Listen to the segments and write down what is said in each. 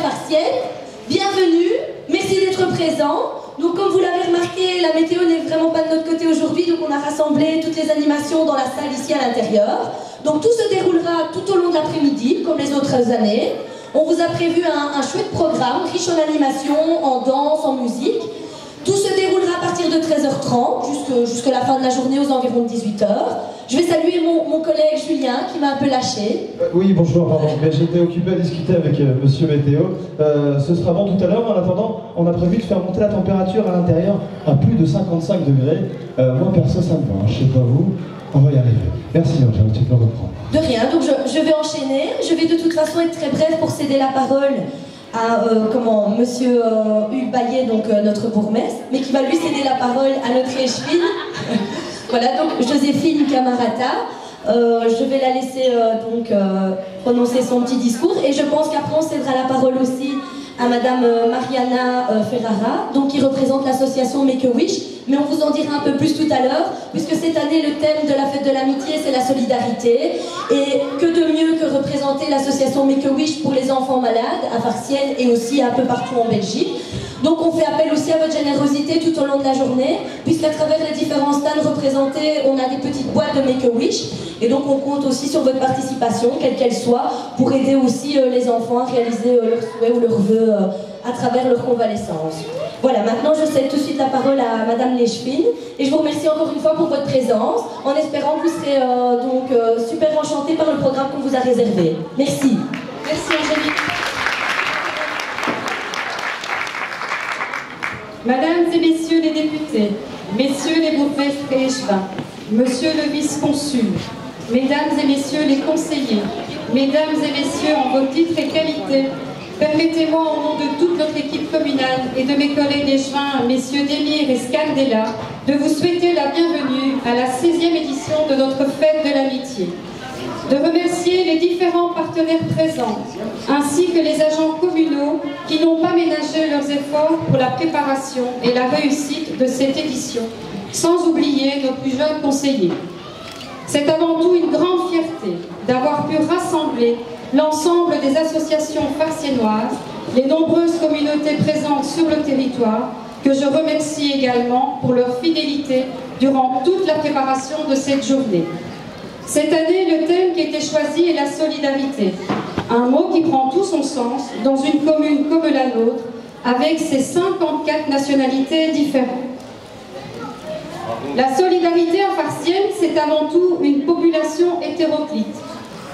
Farciennes. Bienvenue, merci d'être présents. Donc comme vous l'avez remarqué, la météo n'est vraiment pas de notre côté aujourd'hui, donc on a rassemblé toutes les animations dans la salle ici à l'intérieur. Donc tout se déroulera tout au long de l'après-midi, comme les autres années. On vous a prévu un chouette programme, riche en animation, en danse, en musique. Tout se déroulera à partir de 13h30 jusqu'à la fin de la journée aux environs de 18h. Je vais saluer mon collègue Julien qui m'a un peu lâché. Oui, bonjour, pardon, mais j'étais occupé à discuter avec Monsieur Météo. Ce sera bon tout à l'heure, mais en attendant, on a prévu de faire monter la température à l'intérieur à plus de 55 degrés. Moi, perso, ça me va, je sais pas vous, on va y arriver. Merci, Angèle, tu peux reprendre. De rien, donc je vais enchaîner. Je vais de toute façon être très bref pour céder la parole à Monsieur Hugues Bayet, donc notre bourgmestre, mais qui va lui céder la parole à notre échevine. Voilà, donc Joséphine Camarata. Je vais la laisser prononcer son petit discours et je pense qu'après on cédera la parole aussi à Madame Mariana Ferrara, donc qui représente l'association Make-A-Wish, mais on vous en dira un peu plus tout à l'heure, puisque cette année le thème de la fête de l'amitié c'est la solidarité, et que de mieux que représenter l'association Make-A-Wish pour les enfants malades à Farciennes et aussi un peu partout en Belgique. Donc on fait appel aussi à votre générosité tout au long de la journée, puisqu'à travers les différents stands représentés, on a des petites boîtes de Make-A-Wish, et donc on compte aussi sur votre participation, quelle qu'elle soit, pour aider aussi les enfants à réaliser leurs souhaits ou leurs vœux à travers leur convalescence. Voilà, maintenant je cède tout de suite la parole à Madame Léchevine, et je vous remercie encore une fois pour votre présence, en espérant que vous serez super enchantés par le programme qu'on vous a réservé. Merci. Merci Angélique. Mesdames et messieurs les députés, messieurs les bourgmestres et échevins, monsieur le vice-consul, mesdames et messieurs les conseillers, mesdames et messieurs en vos titres et qualités, permettez-moi au nom de toute notre équipe communale et de mes collègues échevins, messieurs Demir et Scandella, de vous souhaiter la bienvenue à la 16e édition de notre fête de l'amitié. De remercier les différents partenaires présents, ainsi que les agents communaux qui n'ont pas ménagé leurs efforts pour la préparation et la réussite de cette édition, sans oublier nos plus jeunes conseillers. C'est avant tout une grande fierté d'avoir pu rassembler l'ensemble des associations farciennoises, les nombreuses communautés présentes sur le territoire, que je remercie également pour leur fidélité durant toute la préparation de cette journée. Cette année, le thème qui a été choisi est la solidarité, un mot qui prend tout son sens dans une commune comme la nôtre, avec ses 54 nationalités différentes. La solidarité à Farciennes, c'est avant tout une population hétéroclite.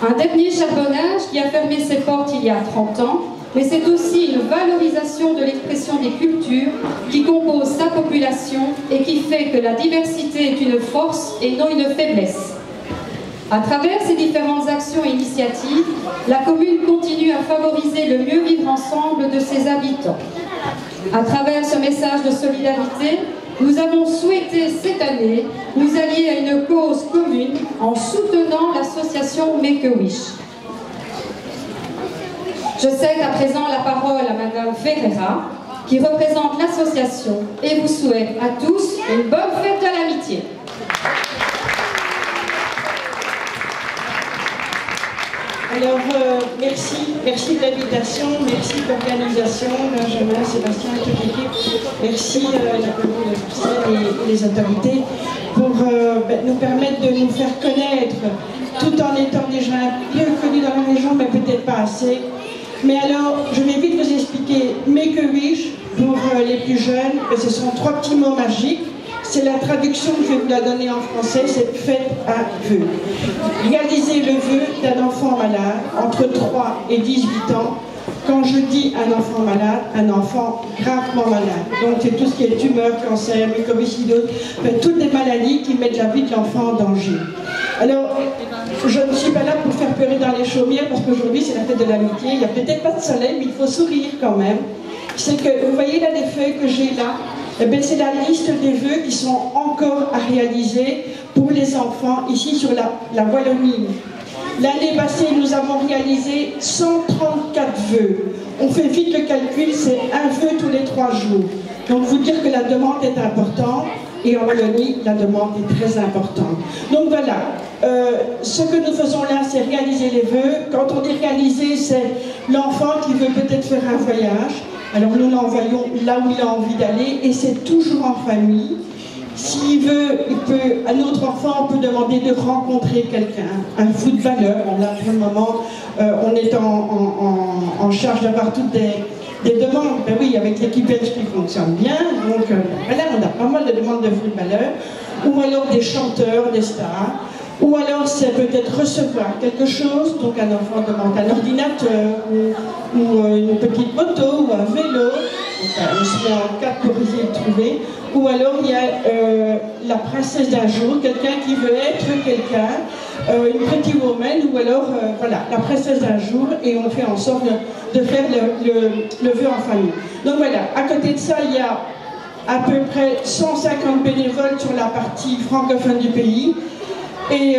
Un dernier charbonnage qui a fermé ses portes il y a 30 ans, mais c'est aussi une valorisation de l'expression des cultures qui compose sa population et qui fait que la diversité est une force et non une faiblesse. À travers ces différentes actions et initiatives, la commune continue à favoriser le mieux vivre ensemble de ses habitants. À travers ce message de solidarité, nous avons souhaité cette année nous allier à une cause commune en soutenant l'association Make-A-Wish. Je cède à présent la parole à Madame Ferreira, qui représente l'association, et vous souhaite à tous une bonne fête de l'amitié. Alors, merci de l'invitation, merci de l'organisation, Benjamin, Sébastien et toute l'équipe. Merci la commune de Farciennes et les autorités pour nous permettre de nous faire connaître, tout en étant déjà bien connus dans la région, mais peut-être pas assez. Mais alors, je vais vite vous expliquer. Make-A-Wish, pour les plus jeunes, ce sont 3 petits mots magiques. C'est la traduction que je vais vous la donner en français, c'est faites un vœu. Réalisez le vœu d'un enfant malade entre 3 et 18 ans. Quand je dis un enfant malade, un enfant gravement malade. Donc c'est tout ce qui est tumeur, cancer, mucoviscidose, toutes les maladies qui mettent la vie de l'enfant en danger. Alors, je ne suis pas là pour faire pleurer dans les chaumières parce qu'aujourd'hui c'est la fête de l'amitié. Il n'y a peut-être pas de soleil, mais il faut sourire quand même. C'est que, vous voyez là les feuilles que j'ai là, c'est la liste des vœux qui sont encore à réaliser pour les enfants ici sur la Wallonie. L'année passée, nous avons réalisé 134 vœux. On fait vite le calcul, c'est un vœu tous les 3 jours. Donc, vous dire que la demande est importante, et en Wallonie, la demande est très importante. Donc, Donc voilà, ce que nous faisons là, c'est réaliser les vœux. Quand on dit réaliser, c'est l'enfant qui veut peut-être faire un voyage. Alors nous l'envoyons là où il a envie d'aller et c'est toujours en famille. S'il veut, à notre enfant, on peut demander de rencontrer quelqu'un, un footballeur. Bon, là, pour le moment, on est en charge d'avoir toutes des demandes. Ben oui, avec l'équipe belge qui fonctionne bien. Donc là, on a pas mal de demandes de footballeurs. Ou alors des chanteurs, des stars. Ou alors c'est peut-être recevoir quelque chose, donc un enfant demande un ordinateur, ou une petite moto, ou un vélo, on se met en quatre pour essayer de trouver. Ou alors il y a la princesse d'un jour, quelqu'un qui veut être quelqu'un, une petite woman, ou alors voilà, la princesse d'un jour, et on fait en sorte de faire le vœu en famille. Donc voilà, à côté de ça, il y a à peu près 150 bénévoles sur la partie francophone du pays. Et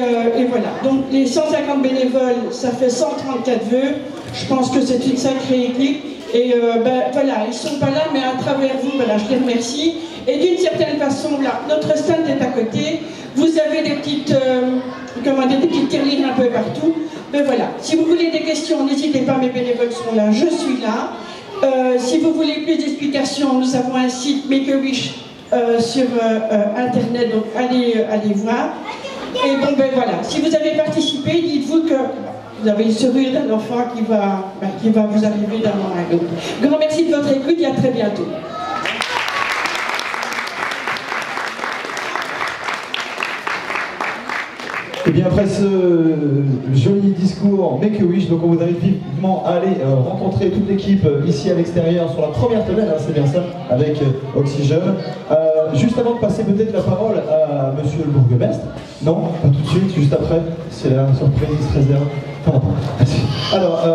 voilà, donc les 150 bénévoles, ça fait 134 vœux. Je pense que c'est une sacrée équipe. Et ben voilà, ils ne sont pas là, mais à travers vous, voilà, je les remercie. Et d'une certaine façon, là, notre stand est à côté. Vous avez des petites, des petites tirelires un peu partout. Ben voilà, si vous voulez des questions, n'hésitez pas, mes bénévoles sont là, je suis là. Si vous voulez plus d'explications, nous avons un site Make a Wish sur Internet, donc allez voir. Et bon, ben voilà, si vous avez participé, dites-vous que vous avez une serrure d'un enfant qui va vous arriver d'un moment à l'autre. Grand merci de votre écoute et à très bientôt. Et bien après ce joli discours Make a Wish, donc on vous invite vivement à aller rencontrer toute l'équipe ici à l'extérieur sur la première semaine, hein, c'est bien ça, avec Oxygène. Juste avant de passer peut-être la parole à monsieur le bourgmestre, non, pas tout de suite, juste après, c'est la surprise qui se réserve. Pardon. Alors,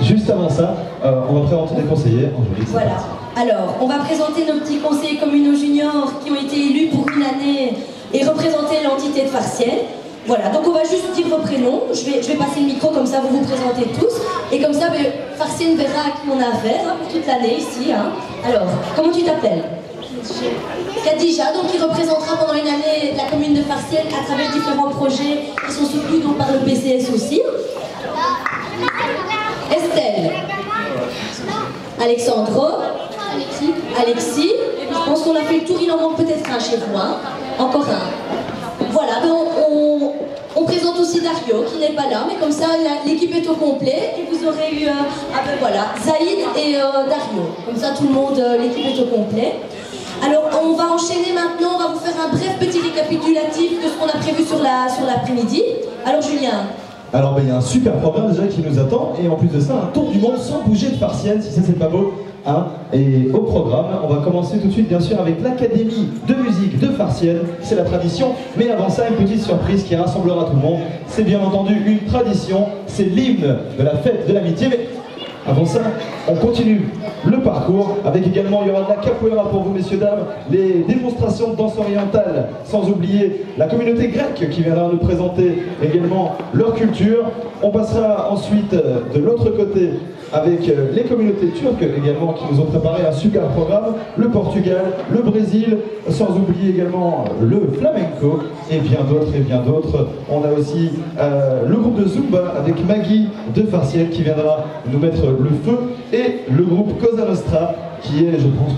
juste avant ça, on va présenter les conseillers. Angélique, voilà. Alors, on va présenter nos petits conseillers communaux juniors qui ont été élus pour une année et représenter l'entité de Farciennes. Voilà, donc on va juste dire vos prénoms. Je vais passer le micro, comme ça vous vous présentez tous. Et comme ça, Farciennes verra à qui on a affaire hein, pour toute l'année ici. Hein. Alors, comment tu t'appelles? Khadija, donc qui représentera pendant une année la commune de Farciennes à travers différents projets qui sont soutenus donc par le PCS aussi. Estelle. Alexandro. Alexis. Je pense qu'on a fait le tour, il en manque peut-être un chez vous. Hein. Encore un. Voilà, on présente aussi Dario qui n'est pas là, mais comme ça l'équipe est au complet et vous aurez eu voilà, Zaïd et Dario. Comme ça tout le monde, l'équipe est au complet. Alors on va enchaîner maintenant, on va vous faire un bref petit récapitulatif de ce qu'on a prévu sur l'après-midi. Alors Julien. Alors il y a un super programme déjà qui nous attend et en plus de ça un tour du monde sans bouger de Farciennes, si ça c'est pas beau. Hein. Et au programme, on va commencer tout de suite bien sûr avec l'Académie de musique de Farciennes, c'est la tradition, mais avant ça une petite surprise qui rassemblera tout le monde. C'est bien entendu une tradition, c'est l'hymne de la fête de l'amitié, mais avant ça, on continue le parcours avec également, il y aura de la capoeira pour vous messieurs dames, les démonstrations de danse orientale, sans oublier la communauté grecque qui viendra nous présenter également leur culture. On passera ensuite de l'autre côté avec les communautés turques également qui nous ont préparé un super programme, le Portugal, le Brésil, sans oublier également le flamenco et bien d'autres. On a aussi le groupe de Zumba avec Maggie de Farciennes qui viendra nous mettre le feu et le groupe Cosa Nostra qui est, je pense,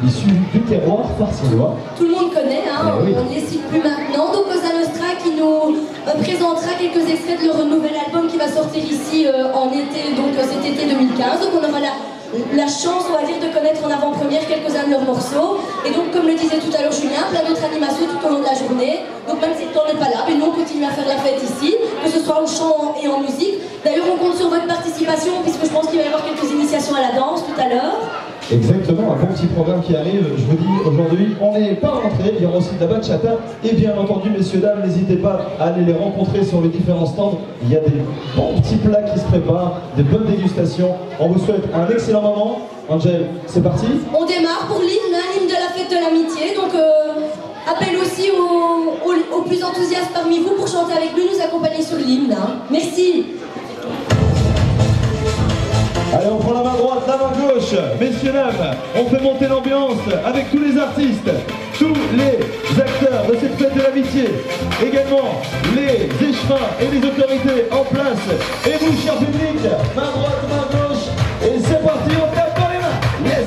issu du terroir farciennois. Tout le monde connaît, hein, oui. On ne les cite plus maintenant. Donc Cosa Nostra qui nous présentera quelques extraits de leur nouvel album qui va sortir ici en été, donc cet été 2015. Donc on aura la chance, on va dire, de connaître en avant-première quelques-uns de leurs morceaux. Et donc, comme le disait tout à l'heure Julien, plein d'autres animations tout au long de la journée. Donc même si le temps n'est pas là, mais nous on continue à faire la fête ici, que ce soit en chant et en musique. D'ailleurs, on compte sur votre participation, puisque je pense qu'il va y avoir quelques initiations à la danse tout à l'heure. Exactement, un bon petit programme qui arrive. Je vous dis, aujourd'hui, on n'est pas rentré. Il y aura aussi de la bachata. Et bien entendu, messieurs, dames, n'hésitez pas à aller les rencontrer sur les différents stands. Il y a des bons petits plats qui se préparent, des bonnes dégustations. On vous souhaite un excellent moment. Angèle, c'est parti. On démarre pour l'hymne, l'hymne de la fête de l'amitié. Donc, appel aussi aux plus enthousiastes parmi vous pour chanter avec nous, nous accompagner sur l'hymne. Hein. Merci. Allez, on prend la main droite, la main gauche. Messieurs, dames, on fait monter l'ambiance avec tous les artistes. tous les acteurs de cette fête de l'amitié, également les échevins et les autorités en place, et vous, cher public, main droite, main gauche, et c'est parti, on tape dans les mains. Yes!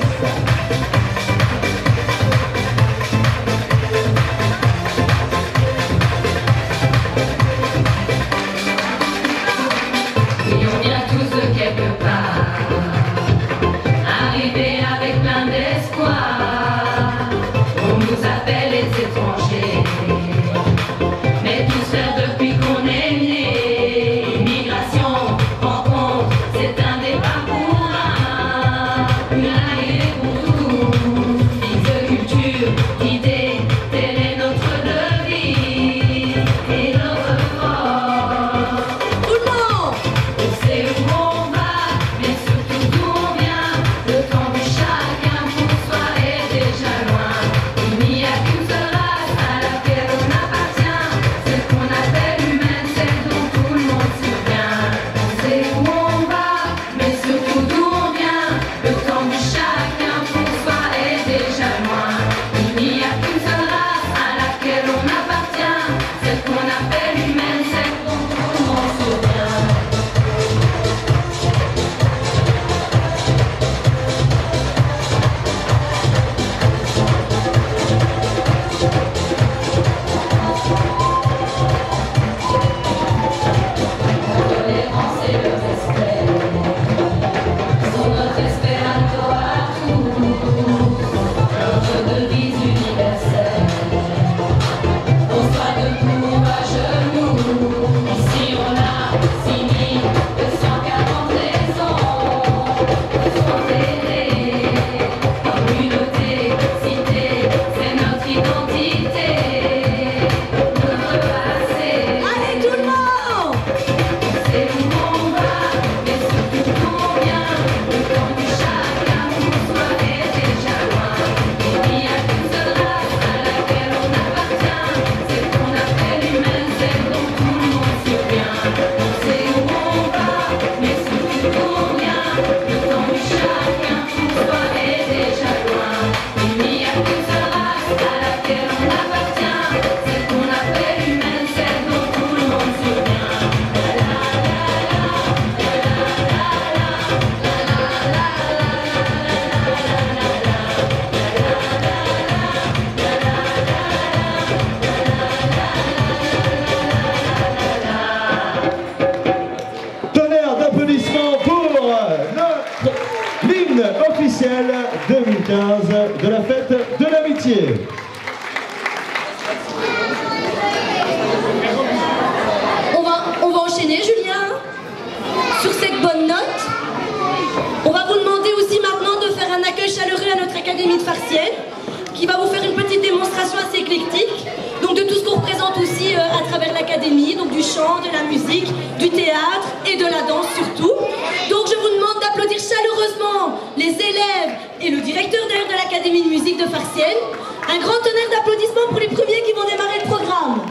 Officielle 2015 de la fête de l'amitié. On va enchaîner, Julien, sur cette bonne note. On va vous demander aussi maintenant de faire un accueil chaleureux à notre Académie de Farciennes, qui va vous faire une petite démonstration assez éclectique, donc de tout ce qu'on représente aussi à travers l'Académie, donc du chant, de la musique, du théâtre et de la danse surtout. Donc je vous demande d'applaudir chaleureusement les élèves et le directeur d'ailleurs de l'Académie de musique de Farciennes. Un grand tonnerre d'applaudissements pour les premiers qui vont démarrer le programme.